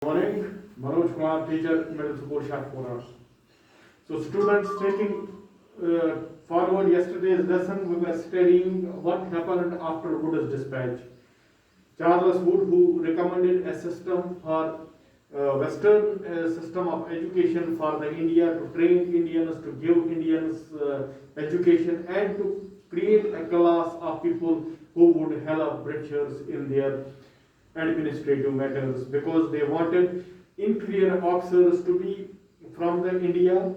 Morning, Manoj Kumar, teacher, Middle School, Shahpura. So, students taking forward yesterday's lesson, we were studying what happened after Wood's dispatch. Charles Wood, who recommended a system for Western system of education for the India to train Indians, to give Indians education, and to create a class of people who would help Britishers in their administrative matters, because they wanted inferior officers to be from the India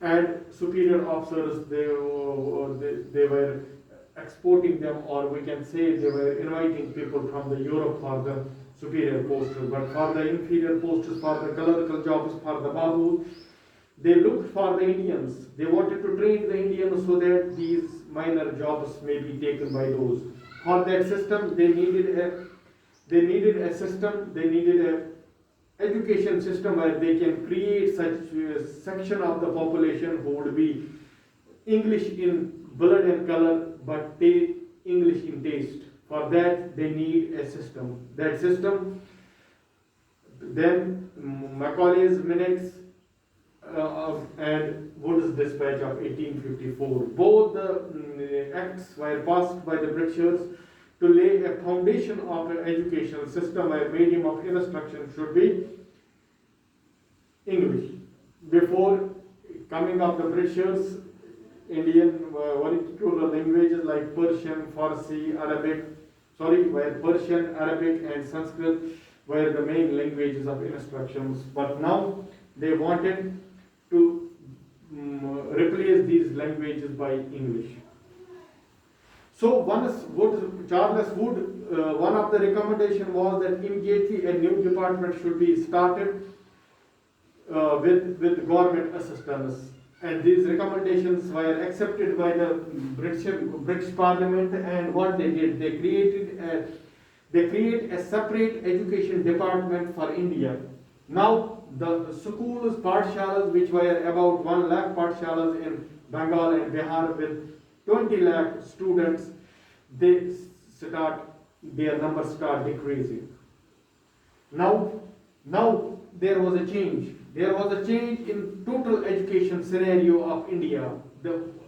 and superior officers they were exporting them, or we can say they were inviting people from the Europe for the superior posts, but for the inferior posts, for the clerical jobs, for the babu, they looked for the Indians. They wanted to train the Indians so that these minor jobs may be taken by those. For that system, they needed a system, they needed a education system where they can create such a section of the population who would be English in blood and color, but English in taste. For that, they need a system. That system, then Macaulay's Minutes and Wood's Dispatch of 1854. Both the acts were passed by the Britishers to lay a foundation of an educational system where medium of instruction should be English. Before coming of the Britishers, Indian vernacular languages like Persian, Farsi, Persian, Arabic and Sanskrit were the main languages of instructions. But now they wanted to replace these languages by English. So Charles Wood, one of the recommendation was that immediately a new department should be started with government assistance, and these recommendations were accepted by the British Parliament. And what they did, they created a separate education department for India. Now the schools, pathshalas, which were about 1 lakh pathshalas in Bengal and Bihar with 20 lakh students, their numbers start decreasing. Now there was a change. There was a change in total education scenario of India.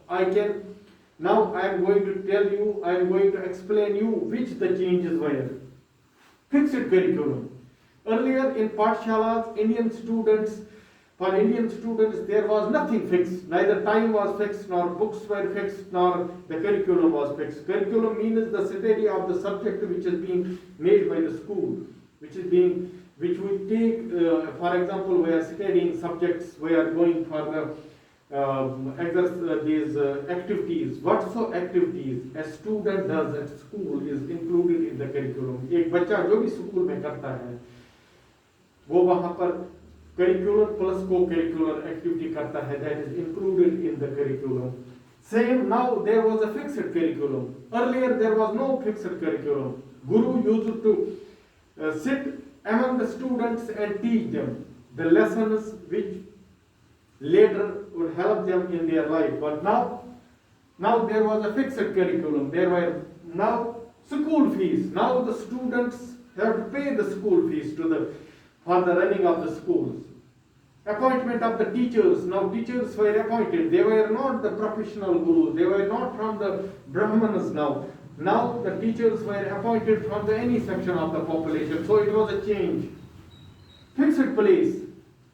I am going to tell you, I am going to explain you which the changes were. Fixed curriculum. Earlier in pathshalas, for Indian students, there was nothing fixed. Neither time was fixed, nor books were fixed, nor the curriculum was fixed. Curriculum means the study of the subject which is being made by the school, which we take, for example, we are studying subjects, we are going for these activities. What so activities a student does at school is included in the curriculum. एक बच्चा जो भी school में करता है, वो वहाँ पर curricular plus co-curricular activity करता है, that is included in the curriculum. Same, now there was a fixed curriculum. Earlier there was no fixed curriculum. Guru used to sit among the students and teach them the lessons which later would help them in their life. But now there was a fixed curriculum. There were now school fees. Now the students have to pay the school fees for the running of the schools. Appointment of the teachers. Now teachers were appointed. They were not the professional gurus. They were not from the Brahmanas now. Now the teachers were appointed from any section of the population. So it was a change. Fixed place.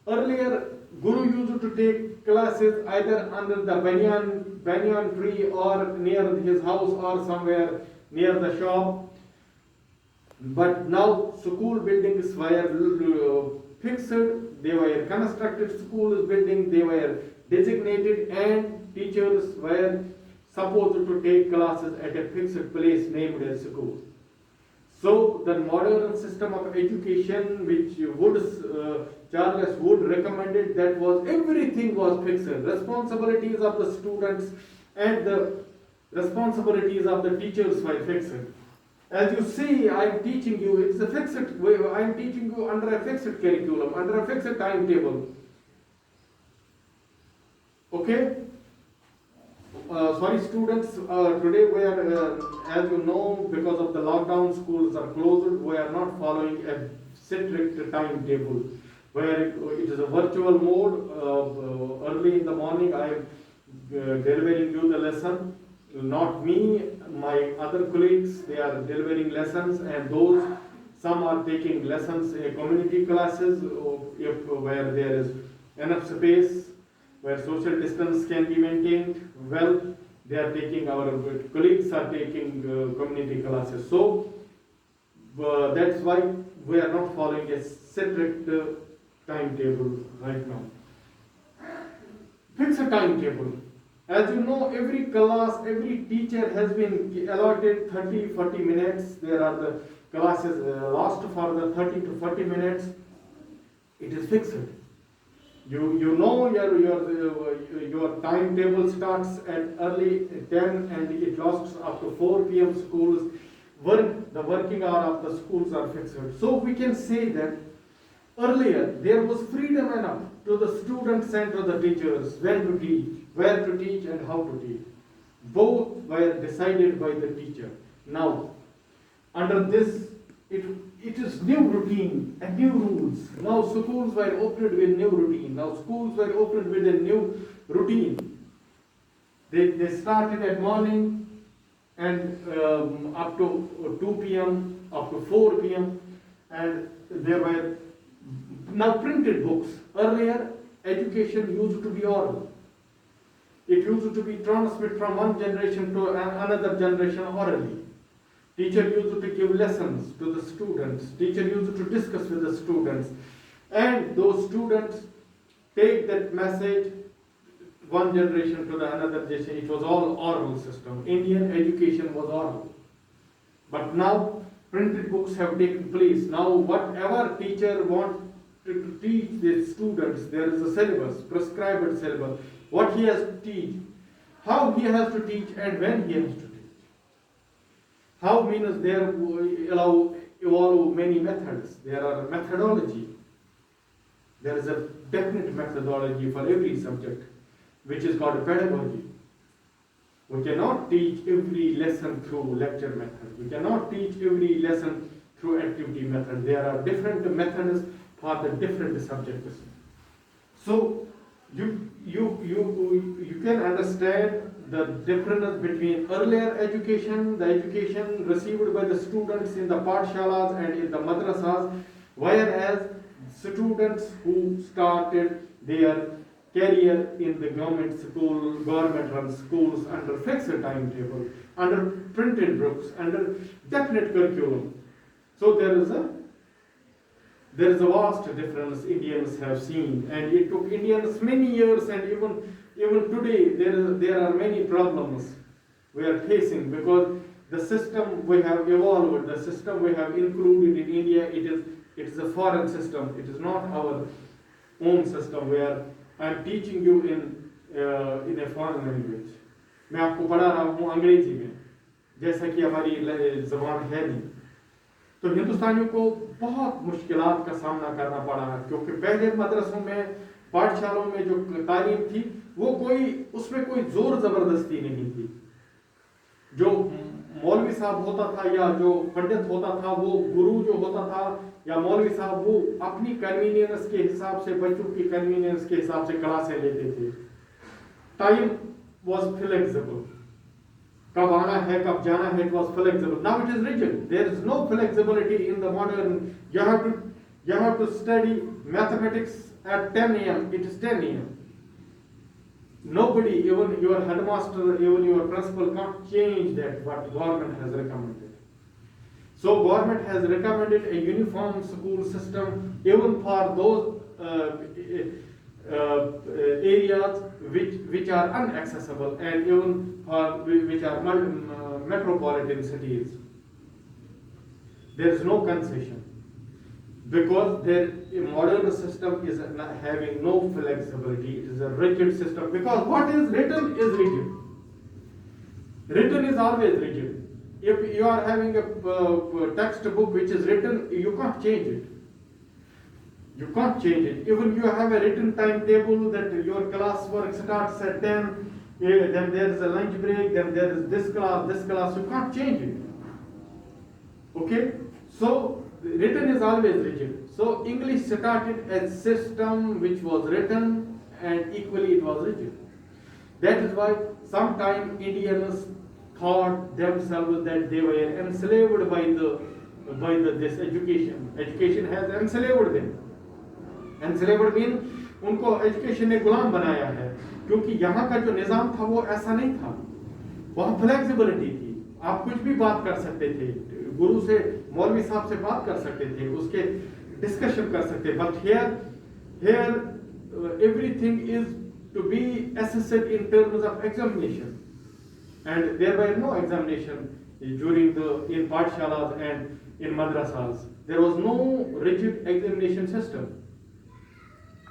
Earlier, Guru used to take classes either under the banyan tree or near his house or somewhere near the shop. But now school buildings were fixed. They were constructed school buildings. They were designated, and teachers were supposed to take classes at a fixed place named as school. So the modern system of education which Charles Wood recommended, that was everything was fixed. Responsibilities of the students and the responsibilities of the teachers were fixed. As you see, I am teaching you, it's a fixed way. I am teaching you under a fixed curriculum, under a fixed timetable. Okay? Sorry students, today we are, as you know, because of the lockdown, schools are closed. We are not following a strict timetable, where it is a virtual mode. Early in the morning, I am delivering you the lesson. Not me, my other colleagues, they are delivering lessons, and those some are taking lessons in community classes, if where there is enough space, where social distance can be maintained well. They are taking, our colleagues are taking community classes. So that's why we are not following a strict timetable right now. Fix a timetable. As you know, every class, every teacher has been allotted 30-40 minutes. There are the classes last for the 30 to 40 minutes. It is fixed. You know your timetable starts at early 10 and it lasts up to 4 p.m. Schools the working hour of the schools are fixed. So we can say that earlier there was freedom enough to the students and to the teachers when to teach, where to teach and how to teach. Both were decided by the teacher. Now, under this, it is new routine and new rules. Now schools were opened with new routine. Now schools were opened with a new routine. They started at morning and up to 2 p.m., up to 4 p.m. and there were now printed books. Earlier, education used to be oral. It used to be transmitted from one generation to another generation orally. Teacher used to give lessons to the students. Teacher used to discuss with the students. And those students take that message one generation to the another generation. It was all oral system. Indian education was oral. But now printed books have taken place. Now whatever teacher wants to teach the students, there is a syllabus, prescribed syllabus. What he has to teach, how he has to teach and when he has to teach. How means there evolve many methods. There are methodology. There is a definite methodology for every subject, which is called pedagogy. We cannot teach every lesson through lecture method. We cannot teach every lesson through activity method. There are different methods for the different subjects. So you can understand the difference between earlier education, the education received by the students in the pathshalas and in the madrasas, whereas students who started their career in the government school, government-run schools under fixed timetable, under printed books, under definite curriculum. So there is a vast difference Indians have seen, and it took Indians many years, and even today there are many problems we are facing because the system we have evolved, the system we have included in India, it is a foreign system. It is not our own system where I am teaching you in a foreign language. मैं आपको पढ़ा रहा हूँ अंग्रेजी में, जैसा कि हमारी ज़बान है नहीं. तो हिंदुस्तानियों को बहुत मुश्किलात का सामना करना पड़ा है, क्योंकि पहले मदरसों में, पाठशालों में जो तालीम थी वो उसमें कोई जोर जबरदस्ती नहीं थी. जो मौलवी साहब होता था या जो पंडित होता था, वो गुरु जो होता था या मौलवी साहब, वो अपनी कन्वीनियंस के हिसाब से, बच्चों की कन्वीनियंस के हिसाब से क्लासें लेते थे. Time was flexible. कब आना है, कब जाना है, it was flexible. Now it is rigid. There is no flexibility in the modern. You have to study mathematics at 10 a.m. It is 10 a.m. Nobody, even your headmaster, even your principal, can't change that what government has recommended. So government has recommended a uniform school system even for those areas which are inaccessible and even for which are metropolitan cities. There is no concession because their modern system is having no flexibility. It is a rigid system because what is written is rigid. Written is always rigid. If you are having a textbook which is written, you can't change it. You can't change it. Even you have a written timetable that your class work starts at 10, then there is a lunch break, then there is this class, you can't change it. Okay? So, written is always rigid. So English started as system which was written and equally it was written. That is why sometimes Indians thought themselves that they were enslaved by this education. Education has enslaved them. Enslaved mean उनको education ने गुलाम बनाया है, क्योंकि यहाँ का जो निज़ाम था वो ऐसा नहीं था, वहाँ फ्लेक्सिबिलिटी थी, आप कुछ भी बात कर सकते थे, गुरु से मौलवी साहब से बात कर सकते थे, उसके डिस्कशन कर सकते, but here everything is to be assessed in terms of examination, and there were no examination during in pathshalas and in madrasas. There was no rigid examination system.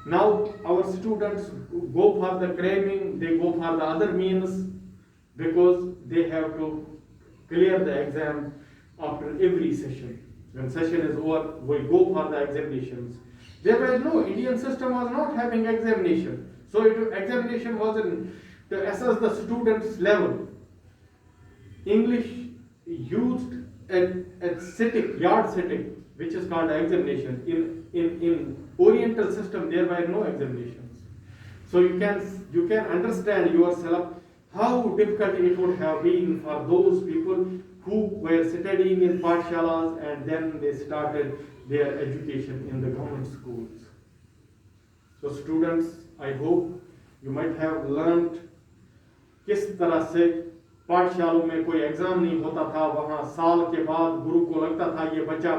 Now our students go for the cramming, they go for the other means, because they have to clear the exam after every session. When session is over, we go for the examinations. There was no, Indian system was not having examination. So examination was to assess the student's level. English used a sitting, yard sitting, which is called examination. In Oriental system, there were no examinations. So you can understand yourself how difficult it would have been for those people who were studying in pathshalas and then they started their education in the government schools. So students, I hope you might have learned किस तरह से पाठशालों में कोई exam नहीं होता था, वहाँ साल के बाद गुरु को लगता था ये बच्चा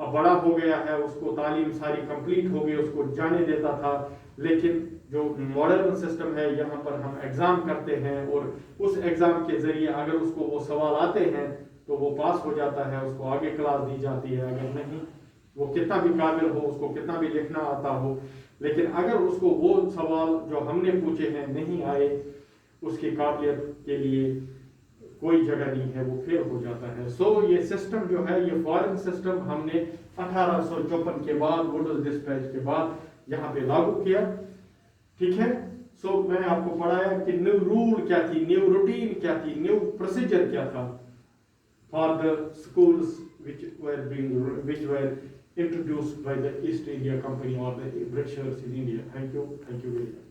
अब बड़ा हो गया है, उसको तालीम सारी कंप्लीट हो गई, उसको जाने देता था। लेकिन जो मॉडर्न सिस्टम है, यहाँ पर हम एग्जाम करते हैं और उस एग्जाम के जरिए अगर उसको वो सवाल आते हैं तो वो पास हो जाता है, उसको आगे क्लास दी जाती है। अगर नहीं, वो कितना भी काबिल हो, उसको कितना भी लिखना आता हो, लेकिन अगर उसको वो सवाल जो हमने पूछे हैं नहीं आए, उसकी काबिलियत के लिए कोई जगह नहीं है, वो फेल हो जाता है। सो ये सिस्टम जो है, ये फॉरेन सिस्टम हमने 1854 के बाद, वुडस डिस्पैच के बाद यहाँ पे लागू किया। ठीक है, सो मैंने आपको पढ़ाया कि न्यू रूल क्या थी, न्यू रूटीन क्या थी, न्यू प्रोसीजर क्या था for the schools which were introduced by the East India Company or the Britishers in India. Thank you very much.